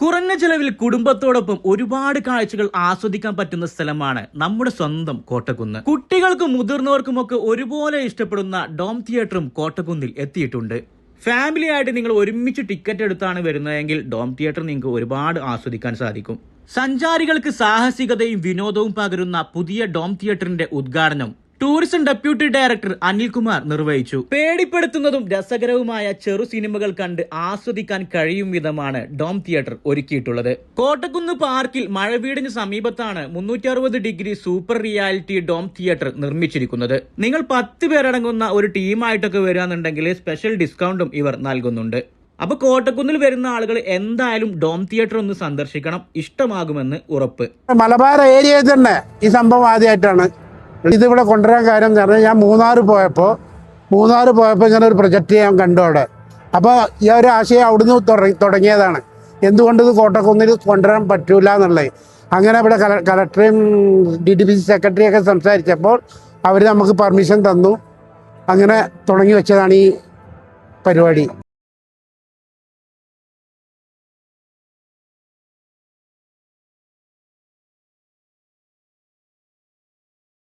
കുറഞ്ഞ ചെലവിൽ കുടുംബത്തോടൊപ്പം ഒരുപാട് കാഴ്ചകൾ ആസ്വദിക്കാൻ പറ്റുന്ന സ്ഥലമാണ് നമ്മുടെ സ്വന്തം കോട്ടക്കുന്ന്. കുട്ടികൾക്കും മുതിർന്നവർക്കുമൊക്കെ ഒരുപോലെ ഇഷ്ടപ്പെടുന്ന ഡോം തിയേറ്ററും കോട്ടക്കുന്നിൽ എത്തിയിട്ടുണ്ട്. ഫാമിലി ആയിട്ട് നിങ്ങൾ ഒരുമിച്ച് ടിക്കറ്റ് എടുത്താണ് വരുന്നതെങ്കിൽ ഡോം തിയേറ്റർ നിങ്ങൾക്ക് ഒരുപാട് ആസ്വദിക്കാൻ സാധിക്കും. സഞ്ചാരികൾക്ക് സാഹസികതയും വിനോദവും പകരുന്ന പുതിയ ഡോം തിയേറ്ററിന്റെ ഉദ്ഘാടനം ടൂറിസം ഡെപ്യൂട്ടി ഡയറക്ടർ അനിൽകുമാർ നിർവഹിച്ചു. പേടിപ്പെടുത്തുന്നതും രസകരവുമായ ചെറു സിനിമകൾ കണ്ട് ആസ്വദിക്കാൻ കഴിയും വിധമാണ് ഡോം തിയേറ്റർ ഒരുക്കിയിട്ടുള്ളത്. കോട്ടക്കുന്ന് പാർക്കിൽ മഴവീടിന് സമീപത്താണ് 360 degree super reality dome theatre നിർമ്മിച്ചിരിക്കുന്നത്. നിങ്ങൾ 10 പേരടങ്ങുന്ന ഒരു ടീമായിട്ടൊക്കെ വരികയാണെന്നുണ്ടെങ്കിൽ സ്പെഷ്യൽ ഡിസ്കൗണ്ടും ഇവർ നൽകുന്നുണ്ട്. അപ്പൊ കോട്ടക്കുന്നിൽ വരുന്ന ആളുകൾ എന്തായാലും ഡോം തിയേറ്റർ ഒന്ന് സന്ദർശിക്കണം, ഇഷ്ടമാകുമെന്ന് ഉറപ്പ്. മലബാർ ഏരിയയിൽ തന്നെ ഈ സംഭവം ആദ്യമായിട്ടാണ് ഇതിവിടെ കൊണ്ടുവരാൻ കാര്യം എന്ന് പറഞ്ഞാൽ, ഞാൻ മൂന്നാർ പോയപ്പോൾ ഇങ്ങനെ ഒരു പ്രൊജക്റ്റ് ഞാൻ കണ്ടു അവിടെ. അപ്പോൾ ഈ ഒരു ആശയം അവിടുന്ന് തുടങ്ങിയതാണ്, എന്തുകൊണ്ട് ഇത് കോട്ടക്കുന്നിൽ കൊണ്ടുവരാൻ പറ്റൂല എന്നുള്ളത്. അങ്ങനെ ഇവിടെ കളക്ടറേയും DDPC സെക്രട്ടറിയൊക്കെ സംസാരിച്ചപ്പോൾ അവർ നമുക്ക് പെർമിഷൻ തന്നു. അങ്ങനെ തുടങ്ങി വെച്ചതാണ് ഈ പരിപാടി.